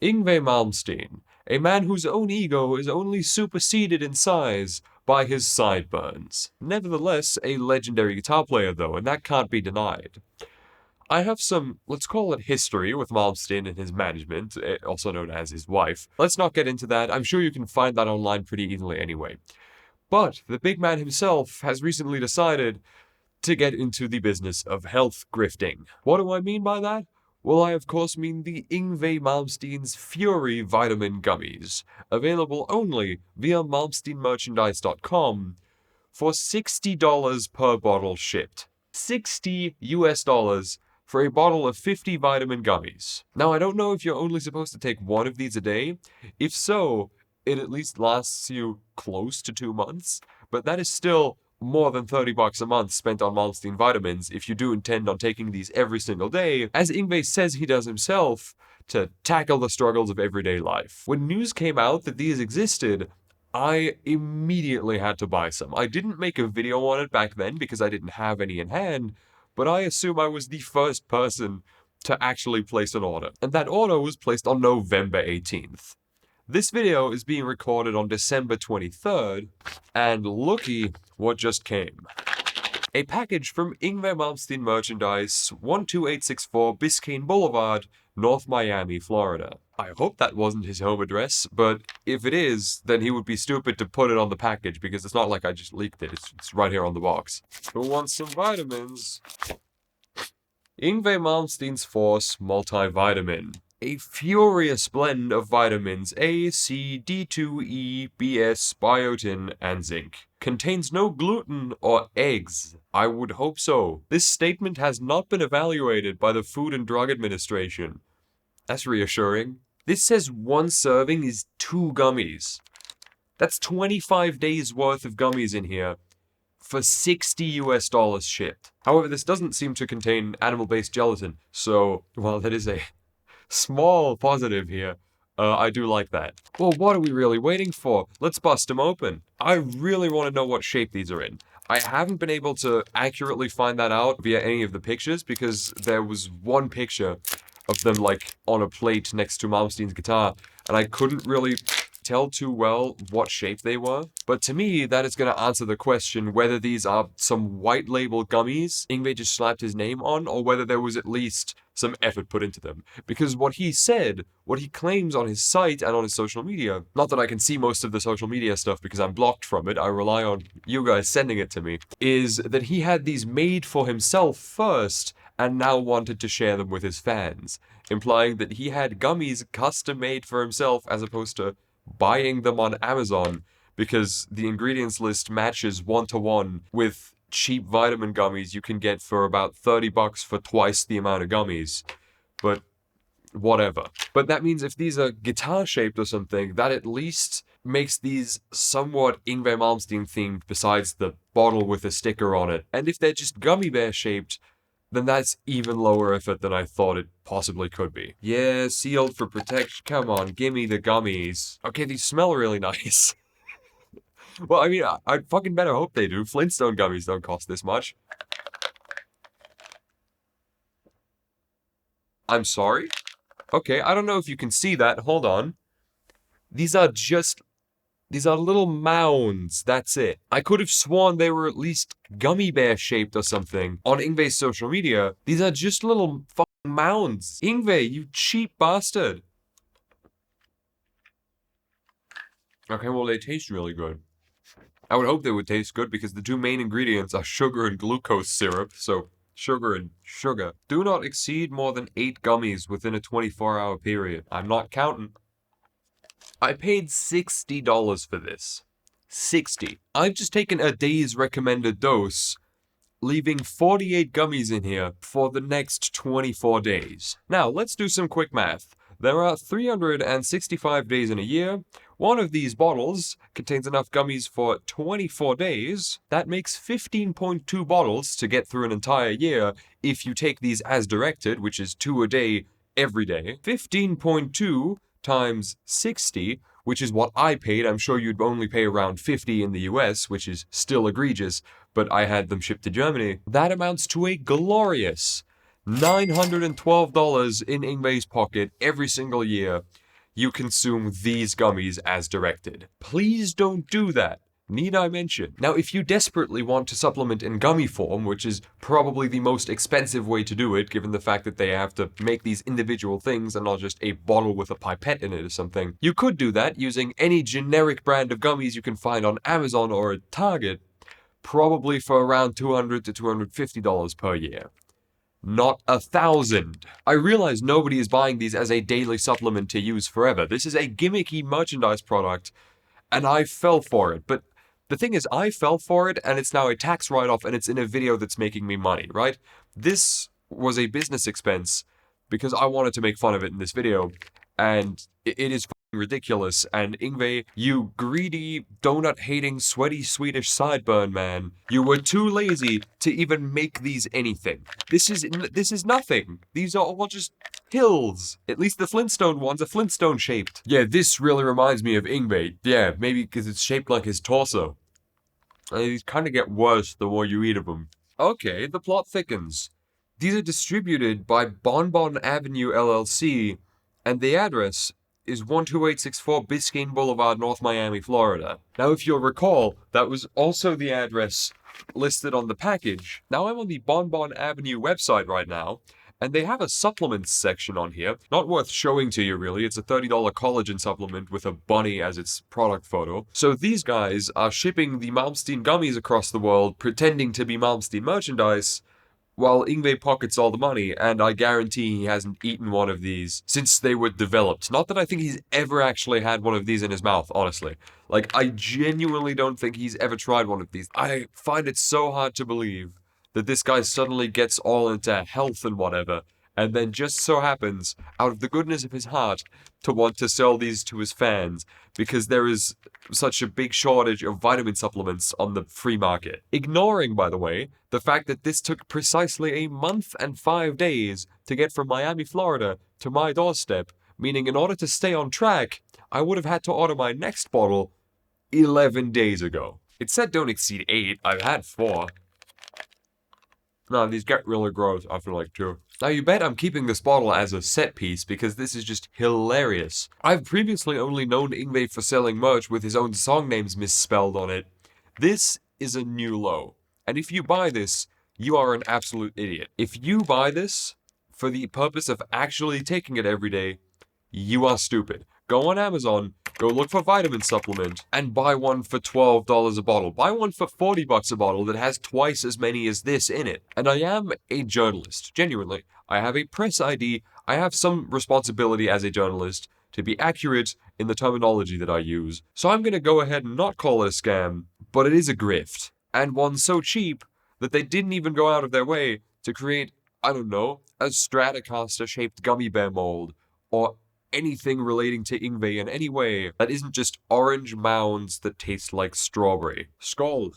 Yngwie Malmsteen, a man whose own ego is only superseded in size by his sideburns. Nevertheless, a legendary guitar player though, and that can't be denied. I have some, let's call it history with Malmsteen and his management, also known as his wife. Let's not get into that, I'm sure you can find that online pretty easily anyway. But the big man himself has recently decided to get into the business of health grifting. What do I mean by that? Well, I of course mean the Yngwie Malmsteen's Fury Vitamin Gummies, available only via malmsteenmerchandise.com for $60 per bottle shipped. 60 US dollars for a bottle of 50 vitamin gummies. Now, I don't know if you're only supposed to take one of these a day. If so, it at least lasts you close to 2 months, but that is still more than $30 a month spent on Malmsteen vitamins if you do intend on taking these every single day, as Yngwie says he does himself, to tackle the struggles of everyday life. When news came out that these existed, I immediately had to buy some. I didn't make a video on it back then because I didn't have any in hand, but I assume I was the first person to actually place an order. And that order was placed on November 18th. This video is being recorded on December 23rd, and looky what just came. A package from Yngwie Malmsteen Merchandise, 12864 Biscayne Boulevard, North Miami, Florida. I hope that wasn't his home address, but if it is, then he would be stupid to put it on the package because it's not like I just leaked it, it's right here on the box. Who wants some vitamins? Yngwie Malmsteen's Force Multivitamin. A furious blend of vitamins A, C, D2, E, BS, biotin, and zinc. Contains no gluten or eggs. I would hope so. This statement has not been evaluated by the Food and Drug Administration. That's reassuring. This says one serving is 2 gummies. That's 25 days worth of gummies in here for 60 US dollars shipped. However, this doesn't seem to contain animal-based gelatin, so while that is a small positive here, I do like that. Well, what are we really waiting for? Let's bust them open. I really want to know what shape these are in. I haven't been able to accurately find that out via any of the pictures because there was one picture of them like on a plate next to Malmsteen's guitar, and I couldn't really tell too well what shape they were. But to me, that is going to answer the question whether these are some white label gummies Yngwie just slapped his name on, or whether there was at least some effort put into them. Because what he said, what he claims on his site and on his social media, not that I can see most of the social media stuff because I'm blocked from it, I rely on you guys sending it to me, is that he had these made for himself first and now wanted to share them with his fans, implying that he had gummies custom made for himself as opposed to buying them on Amazon because the ingredients list matches 1-to-1 with cheap vitamin gummies you can get for about $30 for twice the amount of gummies. But whatever. But that means if these are guitar shaped or something, that at least makes these somewhat Yngwie Malmsteen themed besides the bottle with a sticker on it. And if they're just gummy bear shaped, then that's even lower effort than I thought it possibly could be. Yeah, sealed for protection. Come on, gimme the gummies. Okay, these smell really nice. Well, I mean, I fucking better hope they do. Flintstone gummies don't cost this much. I'm sorry? Okay, I don't know if you can see that. Hold on. These are little mounds, that's it. I could have sworn they were at least gummy bear shaped or something. On Yngwie's social media, these are just little fucking mounds. Yngwie, you cheap bastard. Okay, well, they taste really good. I would hope they would taste good because the 2 main ingredients are sugar and glucose syrup, so sugar and sugar. Do not exceed more than 8 gummies within a 24-hour period. I'm not counting. I paid $60 for this. 60. I've just taken a day's recommended dose, leaving 48 gummies in here for the next 24 days. Now, let's do some quick math. There are 365 days in a year. One of these bottles contains enough gummies for 24 days. That makes 15.2 bottles to get through an entire year if you take these as directed, which is 2 a day every day. 15.2 times 60, which is what I paid. I'm sure you'd only pay around 50 in the US, which is still egregious, but I had them shipped to Germany. That amounts to a glorious $912 in Yngwie's pocket every single year, you consume these gummies as directed. Please don't do that. Need I mention? Now, if you desperately want to supplement in gummy form, which is probably the most expensive way to do it, given the fact that they have to make these individual things and not just a bottle with a pipette in it or something, you could do that using any generic brand of gummies you can find on Amazon or at Target, probably for around $200 to $250 per year. Not 1,000. I realize nobody is buying these as a daily supplement to use forever. This is a gimmicky merchandise product, and I fell for it. But the thing is, I fell for it, and it's now a tax write-off, and it's in a video that's making me money, right? This was a business expense because I wanted to make fun of it in this video, and it is fucking ridiculous. And Yngwie, you greedy, donut-hating, sweaty Swedish sideburn man, you were too lazy to even make these anything. This is nothing. These are all just hills. At least the Flintstone ones are Flintstone shaped. Yeah, this really reminds me of Yngwie. Yeah, maybe because it's shaped like his torso. These kind of get worse the more you eat of them. Okay, the plot thickens. These are distributed by Bonbon Avenue LLC, and the address is 12864 Biscayne Boulevard, North Miami, Florida. Now, if you'll recall, that was also the address listed on the package. Now, I'm on the Bonbon Avenue website right now, and they have a supplements section on here. Not worth showing to you, really. It's a $30 collagen supplement with a bunny as its product photo. So these guys are shipping the Malmsteen gummies across the world, pretending to be Malmsteen merchandise, while Yngwie pockets all the money, and I guarantee he hasn't eaten one of these since they were developed. Not that I think he's ever actually had one of these in his mouth, honestly. Like, I genuinely don't think he's ever tried one of these. I find it so hard to believe that this guy suddenly gets all into health and whatever, and then just so happens, out of the goodness of his heart, to want to sell these to his fans, because there is such a big shortage of vitamin supplements on the free market. Ignoring, by the way, the fact that this took precisely a month and 5 days to get from Miami, Florida to my doorstep, meaning in order to stay on track, I would have had to order my next bottle 11 days ago. It said don't exceed 8, I've had 4. No, these get really gross after like 2. Now you bet I'm keeping this bottle as a set piece because this is just hilarious. I've previously only known Yngwie for selling merch with his own song names misspelled on it. This is a new low. And if you buy this, you are an absolute idiot. If you buy this for the purpose of actually taking it every day, you are stupid. Go on Amazon, go look for vitamin supplement, and buy one for $12 a bottle. Buy one for $40 a bottle that has twice as many as this in it. And I am a journalist, genuinely. I have a press ID. I have some responsibility as a journalist to be accurate in the terminology that I use. So I'm going to go ahead and not call it a scam, but it is a grift. And one so cheap that they didn't even go out of their way to create, I don't know, a Stratocaster-shaped gummy bear mold, or anything relating to Yngwie in any way that isn't just orange mounds that taste like strawberry. Skål!